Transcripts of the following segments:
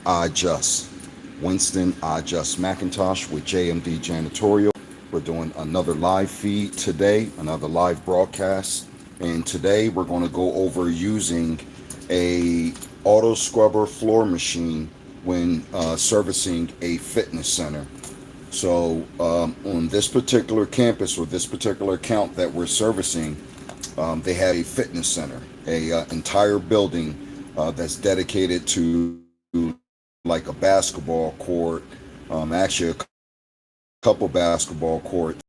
I Just, Winston I Just McIntosh with JMD Janitorial. We're doing another live feed today, another live broadcast. And today we're going to go over using a auto scrubber floor machine when servicing a fitness center. So on this particular campus or this particular account that we're servicing, they have a fitness center, a entire building that's dedicated to like a basketball court, actually a couple basketball courts.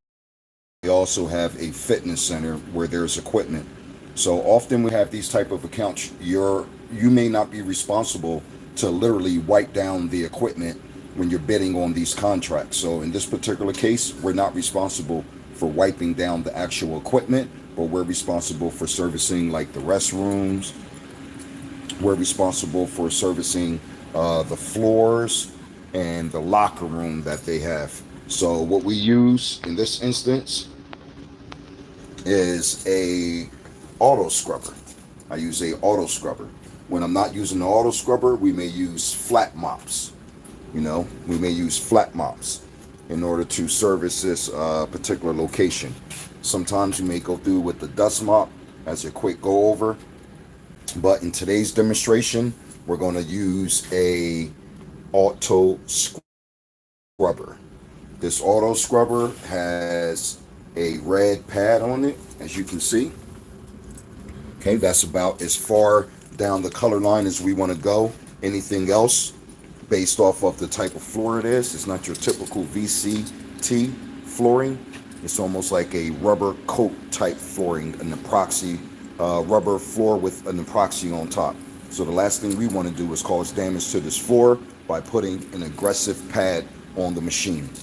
They also have a fitness center where there's equipment. So often we have these type of accounts. You may not be responsible to literally wipe down the equipment when you're bidding on these contracts. So in this particular case, we're not responsible for wiping down the actual equipment, but we're responsible for servicing like the restrooms. We're responsible for servicing the floors and the locker room that they have. So what we use in this instance is a auto scrubber. I use a auto scrubber. When I'm not using the auto scrubber, we may use flat mops. We may use flat mops in order to service this particular location. Sometimes we may go through with the dust mop as a quick go over. But in today's demonstration, we're going to use a auto scrubber. This auto scrubber has a red pad on it, as you can see. Okay, that's about as far down the color line as we want to go. Anything else based off of the type of floor it is, it's not your typical VCT flooring. It's almost like a rubber coat type flooring, an epoxy rubber floor with an epoxy on top. So the last thing we want to do is cause damage to this floor by putting an aggressive pad on the machine.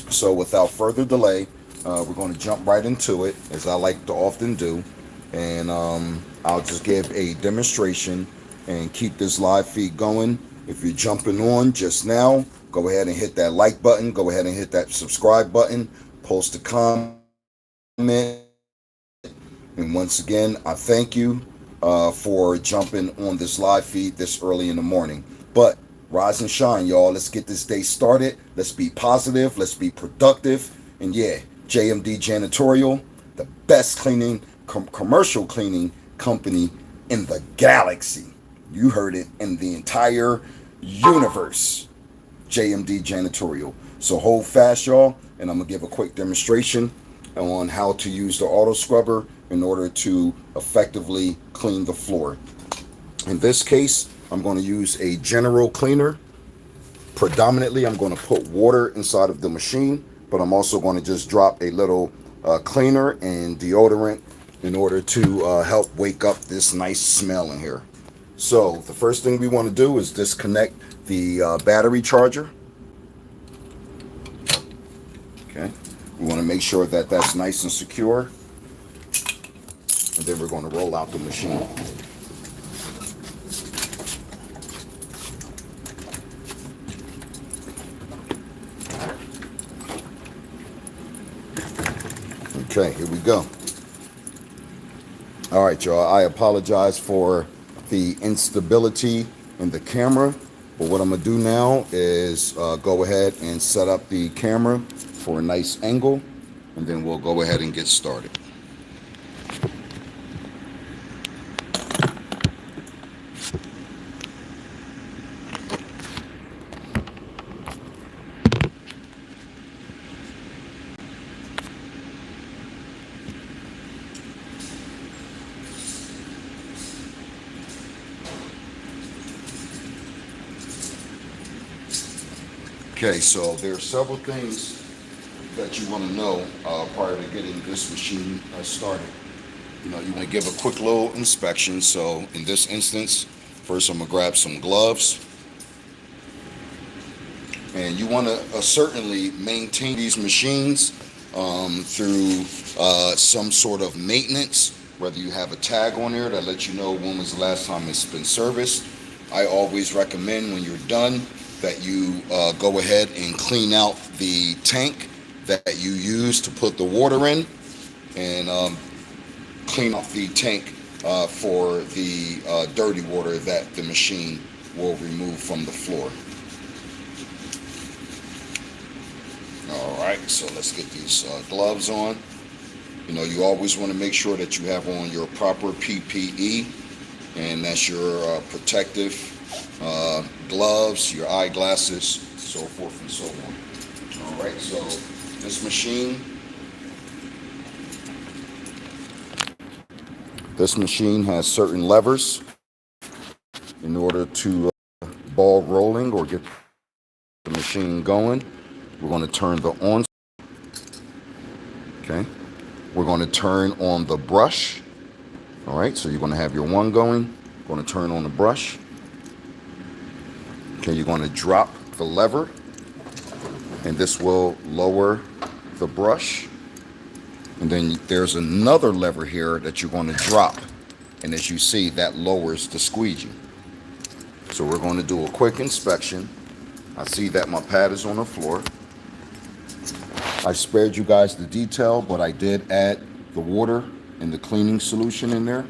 So without further delay, we're going to jump right into it, as I like to often do. And I'll just give a demonstration and keep this live feed going. If you're jumping on just now, go ahead and hit that like button. Go ahead and hit that subscribe button. Post a comment. And once again, I thank you for jumping on this live feed this early in the morning. But rise and shine, y'all. Let's get this day started. Let's be positive. Let's be productive. And yeah, JMD Janitorial, the best cleaning, commercial cleaning company in the galaxy. You heard it, in the entire universe. JMD Janitorial. So hold fast, y'all, and I'm going to give a quick demonstration on how to use the auto scrubber in order to effectively clean the floor. In this case, I'm going to use a general cleaner. Predominantly, I'm going to put water inside of the machine, but I'm also going to just drop a little cleaner and deodorant in order to help wake up this nice smell in here. So the first thing we want to do is disconnect the battery charger. Okay, we want to make sure that that's nice and secure, and then we're going to roll out the machine. Okay, here we go. All right, y'all, I apologize for the instability in the camera, but what I'm gonna do now is go ahead and set up the camera for a nice angle, and then we'll go ahead and get started. Okay, so there are several things that you want to know prior to getting this machine started. You want to give a quick little inspection. So in this instance, first I'm going to grab some gloves. And you want to certainly maintain these machines through some sort of maintenance, whether you have a tag on there that lets you know when was the last time it's been serviced. I always recommend when you're done that you go ahead and clean out the tank that you use to put the water in, and clean off the tank for the dirty water that the machine will remove from the floor. Alright, so let's get these gloves on. You know, you always want to make sure that you have on your proper PPE, and that's your protective gloves, your eyeglasses, so forth and so on. Alright, so this machine has certain levers in order to ball rolling or get the machine going. We're going to turn the on. Okay. We're going to turn on the brush. All right. So you're going to have your one going. Going to turn on the brush. Okay. You're going to drop the lever, and this will lower the brush. And then there's another lever here that you're going to drop. And as you see, that lowers the squeegee. So we're going to do a quick inspection. I see that my pad is on the floor. I spared you guys the detail, but I did add the water and the cleaning solution in there.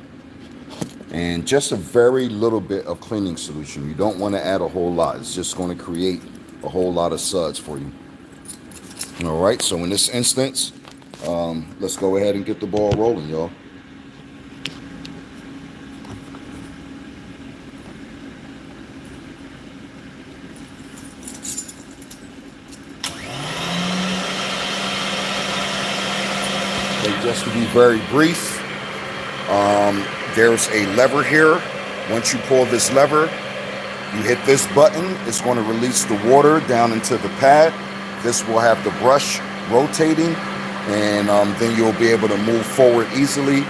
And just a very little bit of cleaning solution. You don't want to add a whole lot. It's just going to create a whole lot of suds for you. All right, so in this instance, let's go ahead and get the ball rolling, y'all. Just to be very brief, there's a lever here. Once you pull this lever, you hit this button. It's going to release the water down into the pad. This will have the brush rotating, and then you'll be able to move forward easily.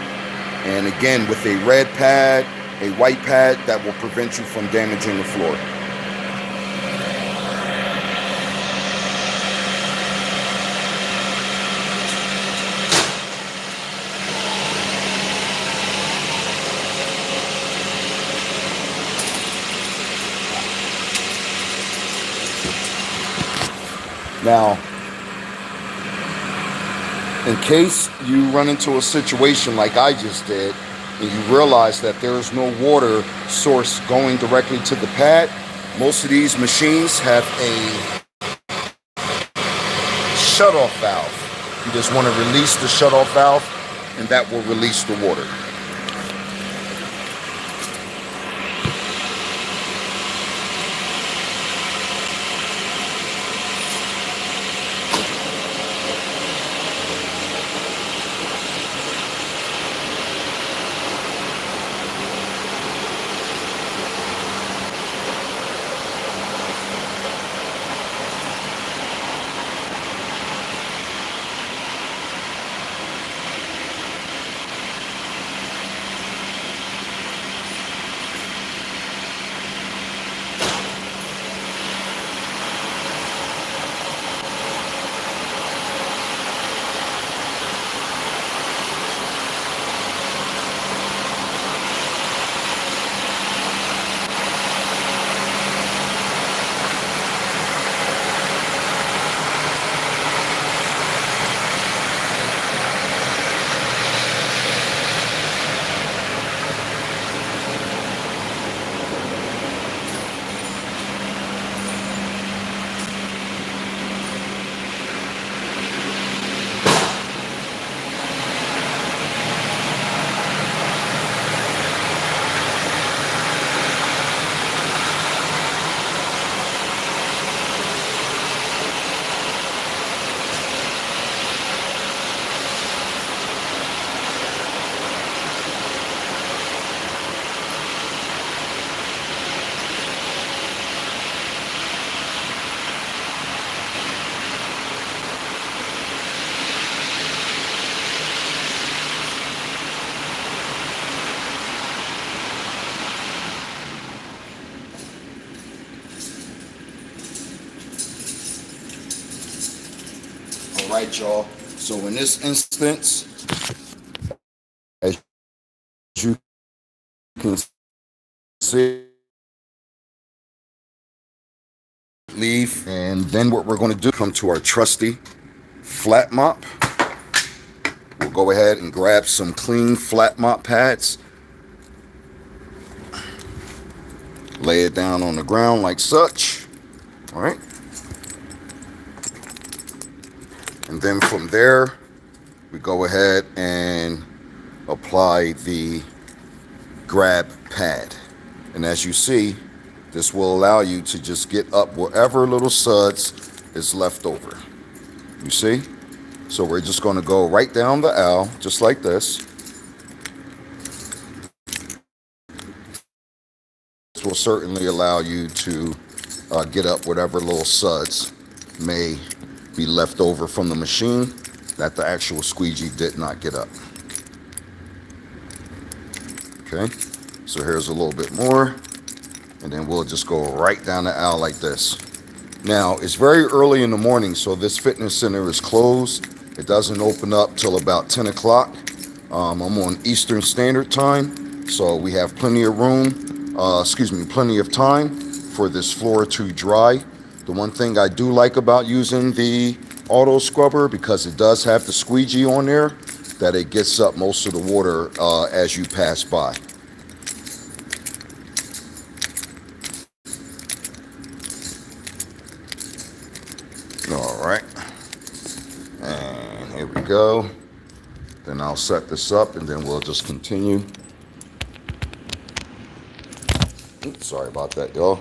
And again, with a red pad, a white pad, that will prevent you from damaging the floor. Now, in case you run into a situation like I just did, and you realize that there is no water source going directly to the pad, most of these machines have a shutoff valve. You just want to release the shutoff valve, and that will release the water. All right, y'all. So in this instance, as you can see, leave, and then what we're going to do, come to our trusty flat mop. We'll go ahead and grab some clean flat mop pads. Lay it down on the ground like such. All right. And then from there, we go ahead and apply the grab pad. And as you see, this will allow you to just get up wherever little suds is left over. You see? So we're just going to go right down the L, just like this. This will certainly allow you to get up whatever little suds may be left over from the machine that the actual squeegee did not get up. Okay, so here's a little bit more, and then we'll just go right down the aisle like this. Now, it's very early in the morning, so this fitness center is closed. It doesn't open up till about 10 o'clock. I'm on Eastern Standard Time, so we have plenty of room, plenty of time for this floor to dry. The one thing I do like about using the auto scrubber, because it does have the squeegee on there, that it gets up most of the water as you pass by. All right, and here we go. Then I'll set this up and then we'll just continue. Oops, sorry about that, y'all.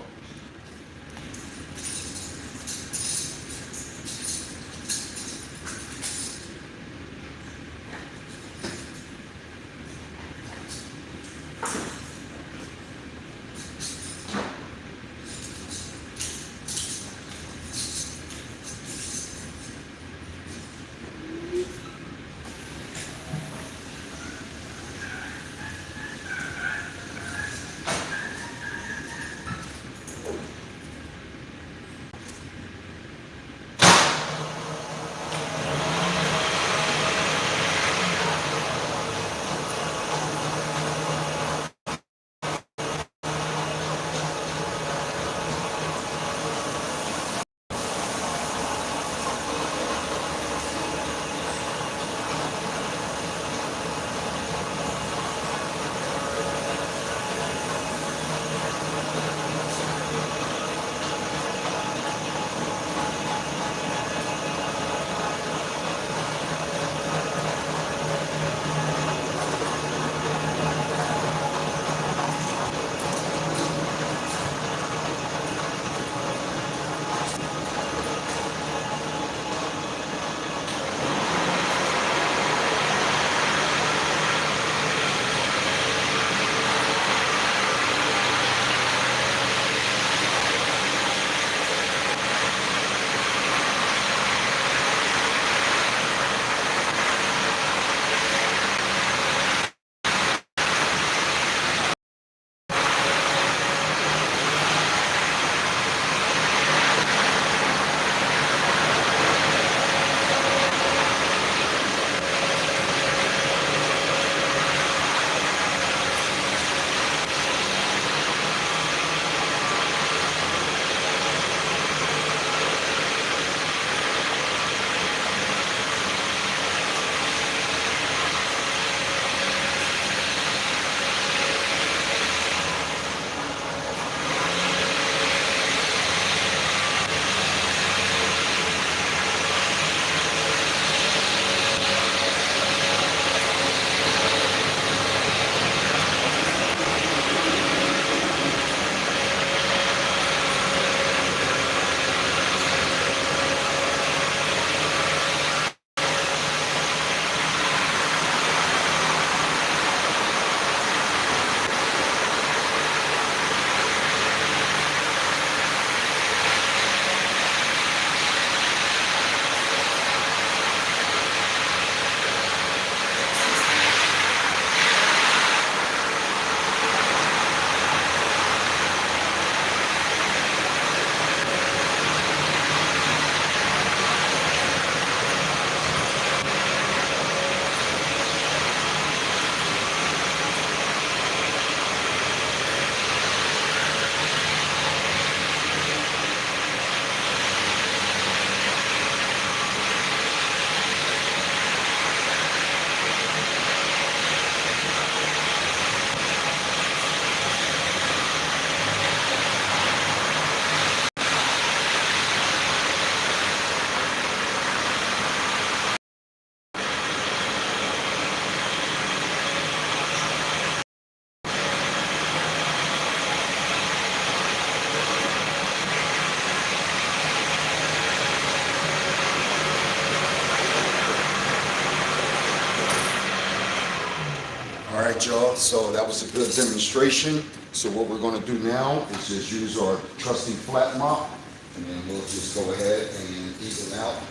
right, y'all, so that was a good demonstration. So what we're going to do now is just use our trusty flat mop, and then we'll just go ahead and even out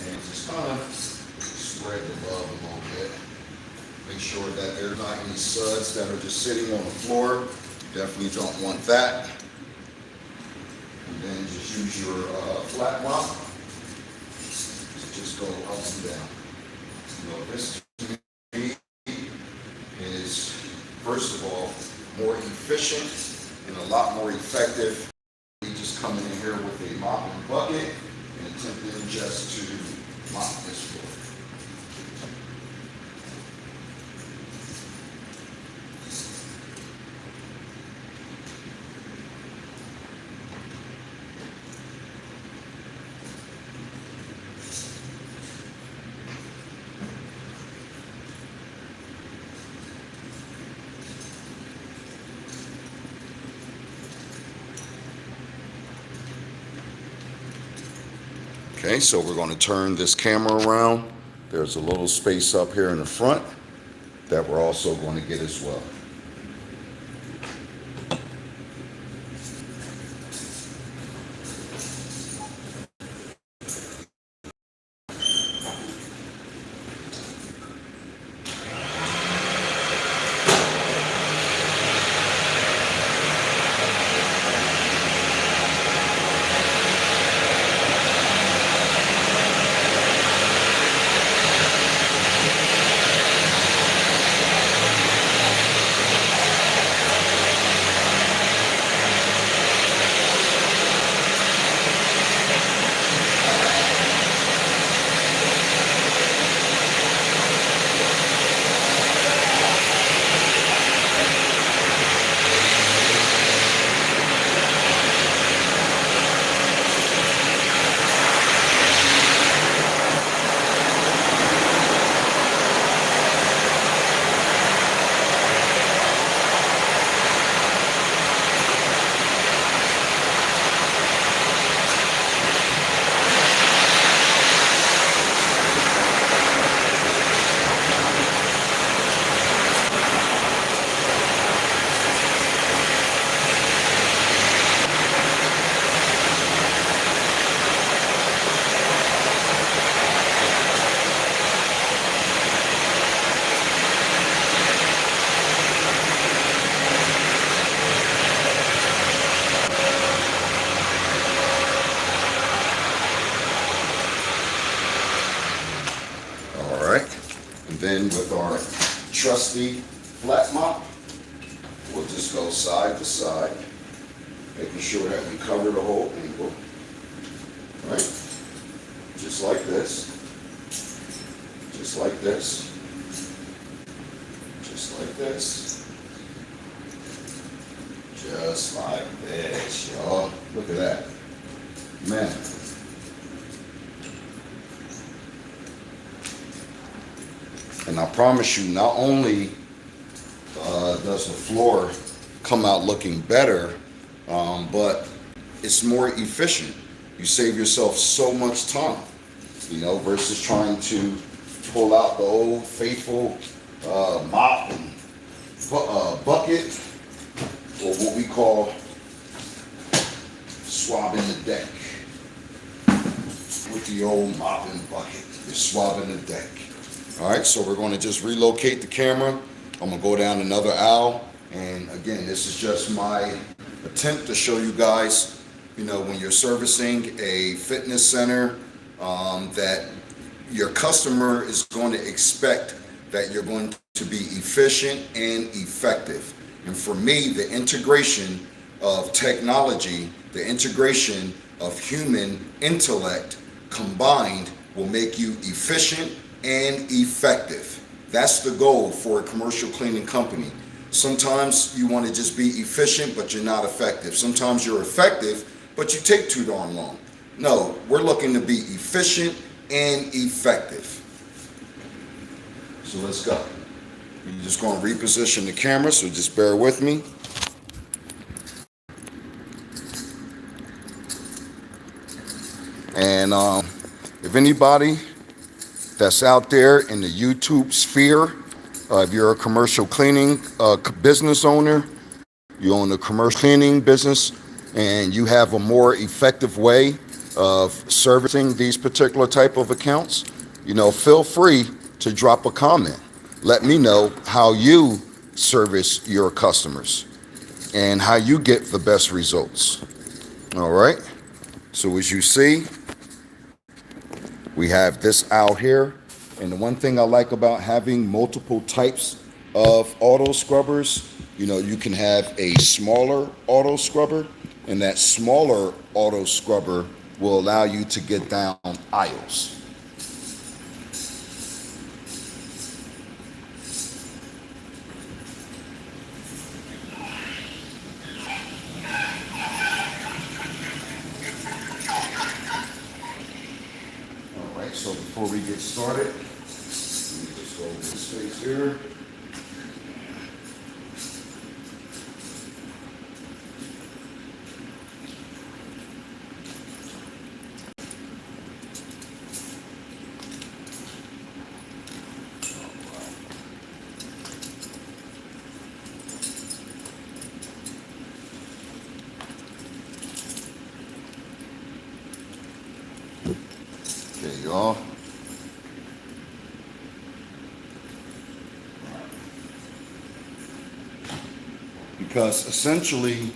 and just kind of spread the love a little bit. Make sure that there's not any suds that are just sitting on the floor. Definitely don't want that. And then just use your flat mop to just go up and down. You know, this to me is, first of all, more efficient and a lot more effective. We just come in here with a mop and bucket and attempting just to mop this floor. Okay, so we're going to turn this camera around. There's a little space up here in the front that we're also going to get as well. Then with our trusty flat mop, we'll just go side to side, making sure that we cover the whole angle, right? Just like this, just like this, just like this, just like this, y'all. Look at that, man. And I promise you, not only does the floor come out looking better, but it's more efficient. You save yourself so much time, you know, versus trying to pull out the old faithful mop and bucket, or what we call swabbing the deck. With the old mop and bucket, you're swabbing the deck. All right, so we're going to just relocate the camera. I'm going to go down another aisle. And again, this is just my attempt to show you guys, you know, when you're servicing a fitness center, that your customer is going to expect that you're going to be efficient and effective. And for me, the integration of technology, the integration of human intellect combined will make you efficient and effective. That's the goal for a commercial cleaning company. Sometimes you want to just be efficient, but you're not effective. Sometimes you're effective, but you take too darn long. No, we're looking to be efficient and effective. So let's go. We're just going to reposition the camera, so just bear with me. And if anybody that's out there in the YouTube sphere, If you're a commercial cleaning business owner, you own a commercial cleaning business, and you have a more effective way of servicing these particular type of accounts, feel free to drop a comment. Let me know how you service your customers and how you get the best results. All right. So as you see, we have this out here. And the one thing I like about having multiple types of auto scrubbers, you can have a smaller auto scrubber, and that smaller auto scrubber will allow you to get down aisles. All right, so before we get started, let me just go over this space here. Okay, y'all. Because essentially,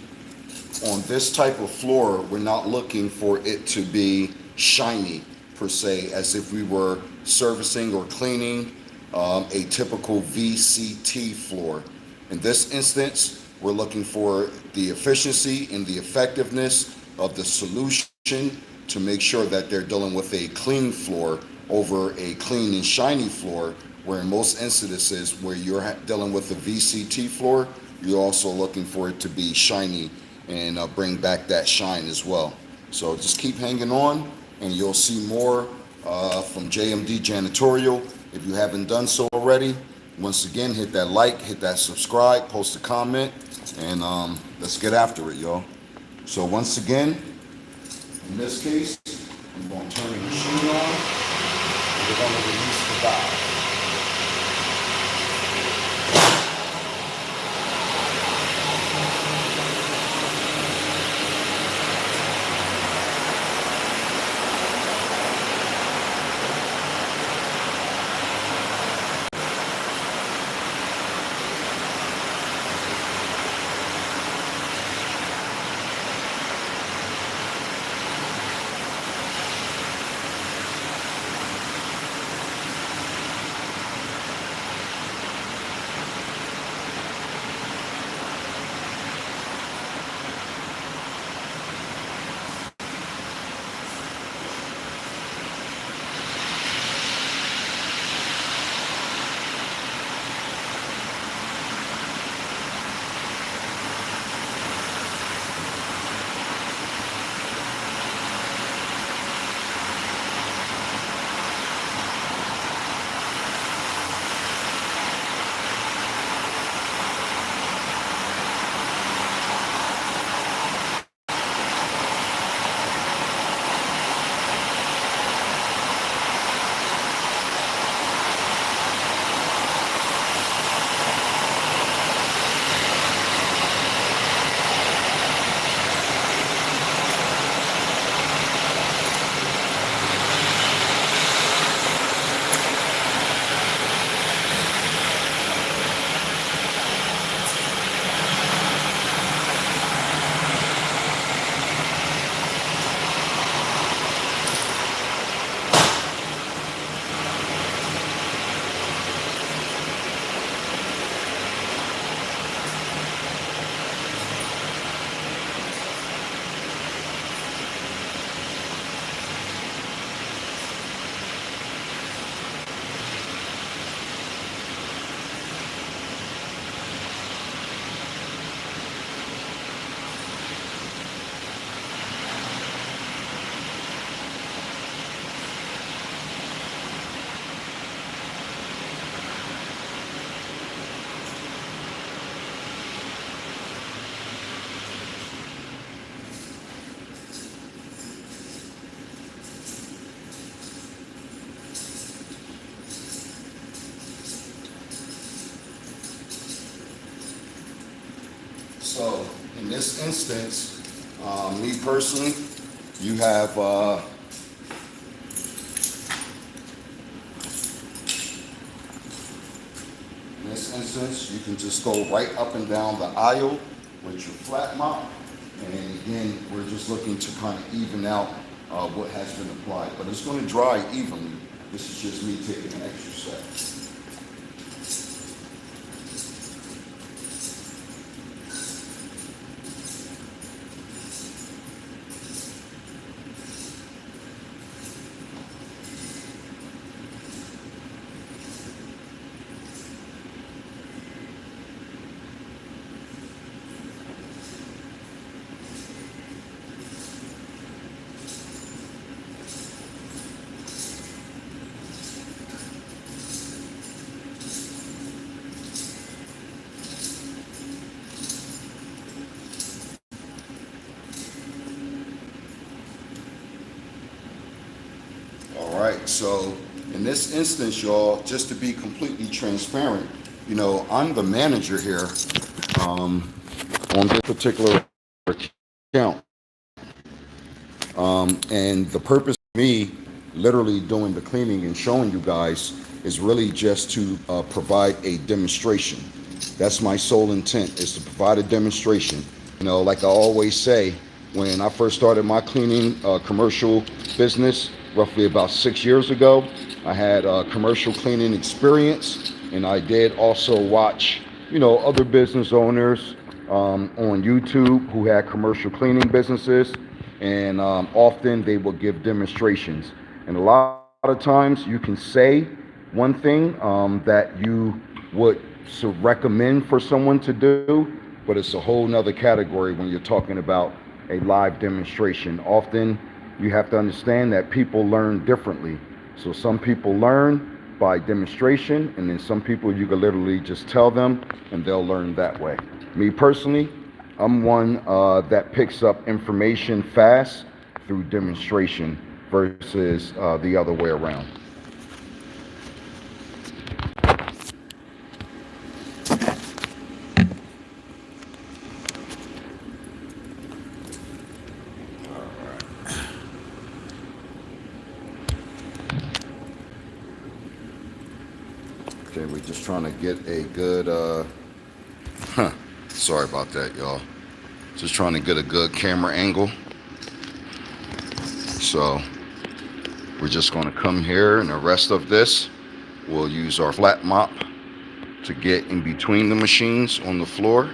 on this type of floor, we're not looking for it to be shiny per se, as if we were servicing or cleaning a typical VCT floor. In this instance, we're looking for the efficiency and the effectiveness of the solution to make sure that they're dealing with a clean floor over a clean and shiny floor, where in most instances where you're dealing with a VCT floor, you're also looking for it to be shiny and bring back that shine as well. So just keep hanging on, and you'll see more from JMD Janitorial. If you haven't done so already, once again, hit that like, hit that subscribe, post a comment, and let's get after it, y'all. So once again, in this case, I'm going to turn the machine on, and we're going to release the valve. this instance, me personally, you have in this instance, you can just go right up and down the aisle with your flat mop. And again, we're just looking to kind of even out what has been applied. But it's going to dry evenly. This is just me taking an extra step. All right, so in this instance, y'all, just to be completely transparent, you know, I'm the manager here on this particular account. And the purpose of me literally doing the cleaning and showing you guys is really just to provide a demonstration. That's my sole intent, is to provide a demonstration. You know, like I always say, when I first started my cleaning commercial business, roughly about 6 years ago, I had commercial cleaning experience, and I did also watch, you know, other business owners on YouTube who had commercial cleaning businesses, and often they will give demonstrations. And a lot of times you can say one thing that you would recommend for someone to do, but it's a whole nother category when you're talking about a live demonstration. Often you have to understand that people learn differently. So some people learn by demonstration, and then some people you can literally just tell them and they'll learn that way. Me personally, I'm one that picks up information fast through demonstration versus the other way around. Okay, we're just trying to get a good, sorry about that, y'all. Just trying to get a good camera angle. So we're just going to come here, and the rest of this, we'll use our flat mop to get in between the machines on the floor.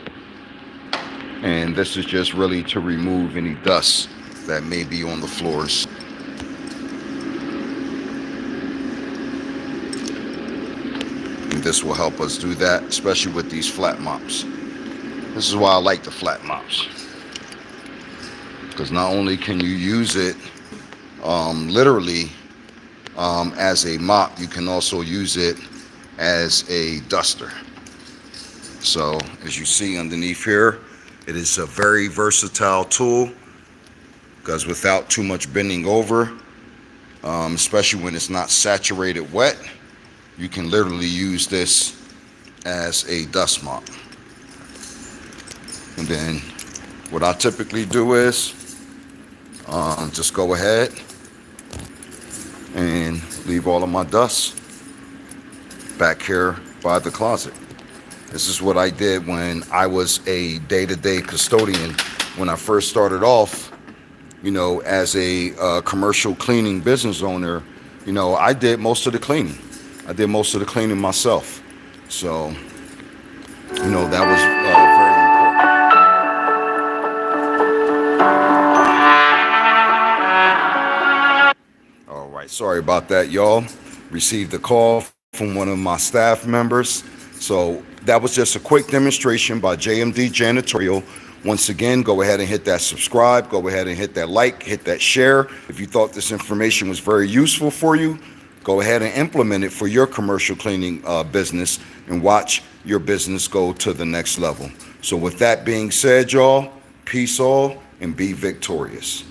And this is just really to remove any dust that may be on the floors. This will help us do that, especially with these flat mops. This is why I like the flat mops, because not only can you use it literally as a mop, you can also use it as a duster. So as you see underneath here, it is a very versatile tool, because without too much bending over, especially when it's not saturated wet, you can literally use this as a dust mop. And then what I typically do is just go ahead and leave all of my dust back here by the closet. This is what I did when I was a day-to-day custodian. When I first started off, you know, as a commercial cleaning business owner, you know, I did most of the cleaning. I did most of the cleaning myself. So, you know, that was very important. All right, sorry about that, y'all. Received a call from one of my staff members. So that was just a quick demonstration by JMD Janitorial. Once again, go ahead and hit that subscribe. Go ahead and hit that like, hit that share. If you thought this information was very useful for you, go ahead and implement it for your commercial cleaning business and watch your business go to the next level. So with that being said, y'all, peace all and be victorious.